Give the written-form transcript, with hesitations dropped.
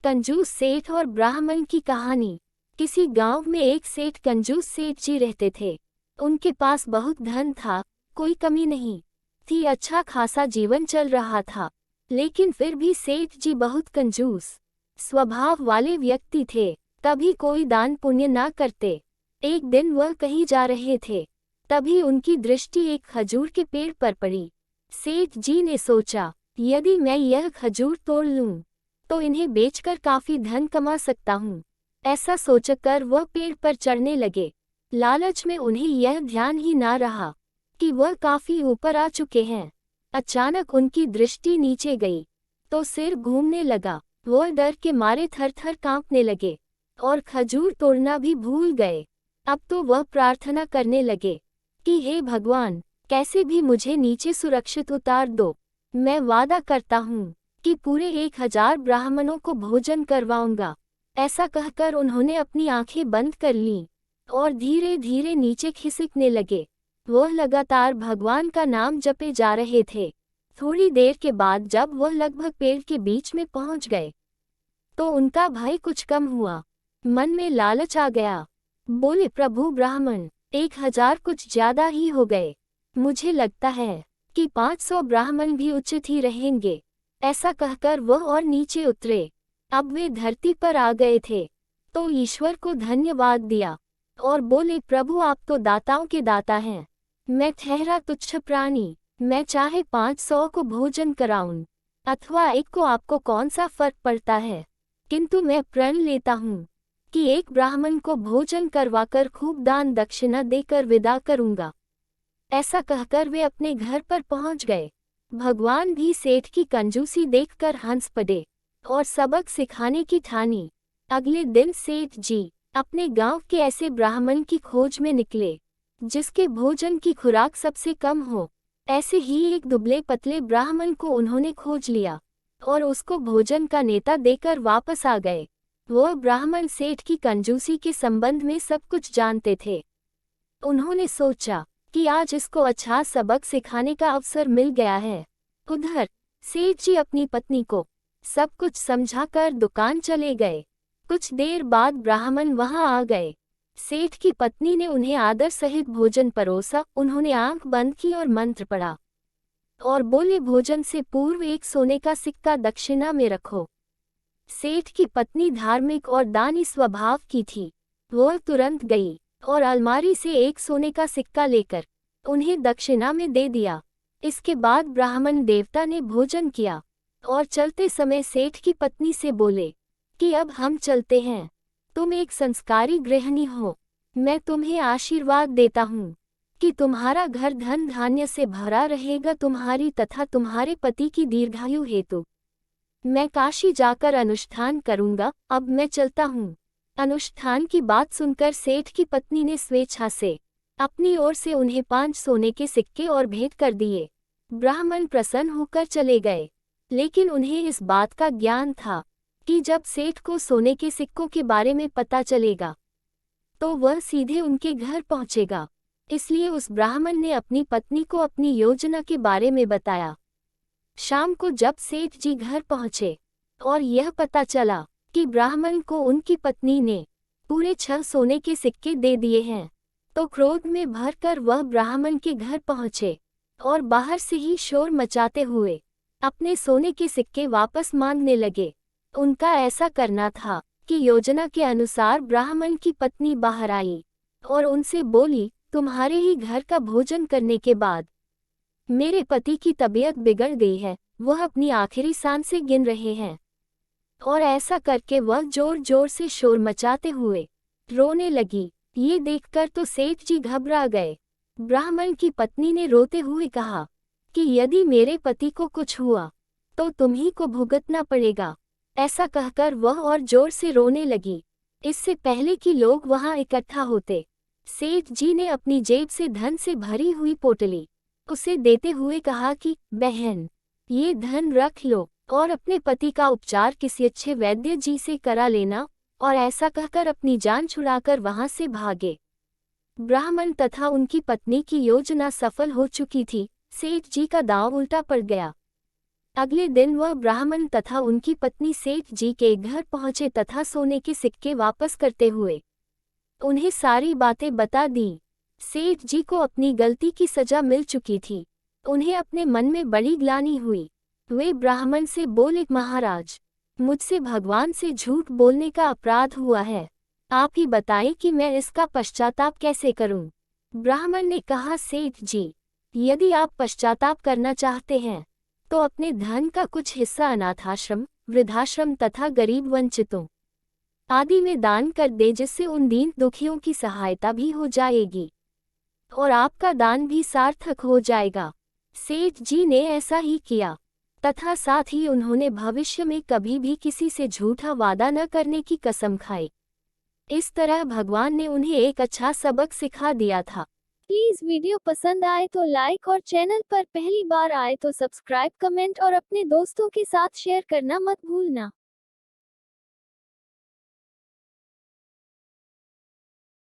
कंजूस सेठ और ब्राह्मण की कहानी। किसी गांव में एक सेठ कंजूस सेठ जी रहते थे। उनके पास बहुत धन था, कोई कमी नहीं थी, अच्छा खासा जीवन चल रहा था। लेकिन फिर भी सेठ जी बहुत कंजूस स्वभाव वाले व्यक्ति थे, कभी कोई दान पुण्य ना करते। एक दिन वह कहीं जा रहे थे, तभी उनकी दृष्टि एक खजूर के पेड़ पर पड़ी। सेठ जी ने सोचा, यदि मैं यह खजूर तोड़ लूं तो इन्हें बेचकर काफी धन कमा सकता हूँ। ऐसा सोचकर वह पेड़ पर चढ़ने लगे। लालच में उन्हें यह ध्यान ही ना रहा कि वह काफी ऊपर आ चुके हैं। अचानक उनकी दृष्टि नीचे गई तो सिर घूमने लगा। वह डर के मारे थर-थर कांपने लगे और खजूर तोड़ना भी भूल गए। अब तो वह प्रार्थना करने लगे कि हे भगवान, कैसे भी मुझे नीचे सुरक्षित उतार दो। मैं वादा करता हूँ कि पूरे 1000 ब्राह्मणों को भोजन करवाऊंगा। ऐसा कहकर उन्होंने अपनी आंखें बंद कर लीं और धीरे धीरे नीचे खिसकने लगे। वह लगातार भगवान का नाम जपे जा रहे थे। थोड़ी देर के बाद जब वह लगभग पेड़ के बीच में पहुंच गए तो उनका भय कुछ कम हुआ। मन में लालच आ गया। बोले, प्रभु ब्राह्मण, 1000 कुछ ज्यादा ही हो गए। मुझे लगता है कि 500 ब्राह्मण भी उचित ही रहेंगे। ऐसा कहकर वह और नीचे उतरे। अब वे धरती पर आ गए थे तो ईश्वर को धन्यवाद दिया और बोले, प्रभु आप तो दाताओं के दाता हैं। मैं ठहरा तुच्छ प्राणी, मैं चाहे 500 को भोजन कराऊं अथवा एक को, आपको कौन सा फर्क पड़ता है, किंतु मैं प्रण लेता हूँ कि एक ब्राह्मण को भोजन करवाकर खूब दान दक्षिणा देकर विदा करूंगा। ऐसा कहकर वे अपने घर पर पहुंच गए। भगवान भी सेठ की कंजूसी देखकर हंस पड़े और सबक सिखाने की ठानी। अगले दिन सेठ जी अपने गांव के ऐसे ब्राह्मण की खोज में निकले जिसके भोजन की खुराक सबसे कम हो। ऐसे ही एक दुबले पतले ब्राह्मण को उन्होंने खोज लिया और उसको भोजन का नेता देकर वापस आ गए। वह ब्राह्मण सेठ की कंजूसी के संबंध में सब कुछ जानते थे। उन्होंने सोचा कि आज इसको अच्छा सबक सिखाने का अवसर मिल गया है। उधर सेठ जी अपनी पत्नी को सब कुछ समझाकर दुकान चले गए। कुछ देर बाद ब्राह्मण वहां आ गए। सेठ की पत्नी ने उन्हें आदर सहित भोजन परोसा। उन्होंने आंख बंद की और मंत्र पढ़ा और बोले, भोजन से पूर्व एक सोने का सिक्का दक्षिणा में रखो। सेठ की पत्नी धार्मिक और दानी स्वभाव की थी। वह तुरंत गई और अलमारी से एक सोने का सिक्का लेकर उन्हें दक्षिणा में दे दिया। इसके बाद ब्राह्मण देवता ने भोजन किया और चलते समय सेठ की पत्नी से बोले कि अब हम चलते हैं। तुम एक संस्कारी गृहिणी हो। मैं तुम्हें आशीर्वाद देता हूँ कि तुम्हारा घर धन धान्य से भरा रहेगा, तुम्हारी तथा तुम्हारे पति की दीर्घायु हेतु मैं काशी जाकर अनुष्ठान करूँगा। अब मैं चलता हूँ। अनुष्ठान की बात सुनकर सेठ की पत्नी ने स्वेच्छा से अपनी ओर से उन्हें 5 सोने के सिक्के और भेंट कर दिए। ब्राह्मण प्रसन्न होकर चले गए, लेकिन उन्हें इस बात का ज्ञान था कि जब सेठ को सोने के सिक्कों के बारे में पता चलेगा तो वह सीधे उनके घर पहुंचेगा। इसलिए उस ब्राह्मण ने अपनी पत्नी को अपनी योजना के बारे में बताया। शाम को जब सेठ जी घर पहुंचे और यह पता चला कि ब्राह्मण को उनकी पत्नी ने पूरे 6 सोने के सिक्के दे दिए हैं तो क्रोध में भरकर वह ब्राह्मण के घर पहुंचे और बाहर से ही शोर मचाते हुए अपने सोने के सिक्के वापस मांगने लगे। उनका ऐसा करना था कि योजना के अनुसार ब्राह्मण की पत्नी बाहर आई और उनसे बोली, तुम्हारे ही घर का भोजन करने के बाद मेरे पति की तबीयत बिगड़ गई है, वह अपनी आखिरी सांसें गिन रहे हैं। और ऐसा करके वह जोर जोर से शोर मचाते हुए रोने लगी। ये देखकर तो सेठ जी घबरा गए। ब्राह्मण की पत्नी ने रोते हुए कहा कि यदि मेरे पति को कुछ हुआ तो तुम्ही को भुगतना पड़ेगा। ऐसा कहकर वह और जोर से रोने लगी। इससे पहले कि लोग वहां इकट्ठा होते, सेठ जी ने अपनी जेब से धन से भरी हुई पोटली उसे देते हुए कहा कि बहन, ये धन रख लो और अपने पति का उपचार किसी अच्छे वैद्य जी से करा लेना। और ऐसा कहकर अपनी जान छुड़ाकर वहां से भागे। ब्राह्मण तथा उनकी पत्नी की योजना सफल हो चुकी थी। सेठ जी का दांव उल्टा पड़ गया। अगले दिन वह ब्राह्मण तथा उनकी पत्नी सेठ जी के घर पहुंचे तथा सोने के सिक्के वापस करते हुए उन्हें सारी बातें बता दी। सेठ जी को अपनी गलती की सजा मिल चुकी थी। उन्हें अपने मन में बड़ी ग्लानि हुई। वे ब्राह्मण से बोले, महाराज, मुझसे भगवान से झूठ बोलने का अपराध हुआ है। आप ही बताएं कि मैं इसका पश्चाताप कैसे करूं। ब्राह्मण ने कहा, सेठ जी, यदि आप पश्चाताप करना चाहते हैं तो अपने धन का कुछ हिस्सा अनाथाश्रम, वृद्धाश्रम तथा गरीब वंचितों आदि में दान कर दे, जिससे उन दीन दुखियों की सहायता भी हो जाएगी और आपका दान भी सार्थक हो जाएगा। सेठ जी ने ऐसा ही किया तथा साथ ही उन्होंने भविष्य में कभी भी किसी से झूठा वादा न करने की कसम खाई। इस तरह भगवान ने उन्हें एक अच्छा सबक सिखा दिया था। प्लीज वीडियो पसंद आए तो लाइक और चैनल पर पहली बार आए तो सब्सक्राइब, कमेंट और अपने दोस्तों के साथ शेयर करना मत भूलना।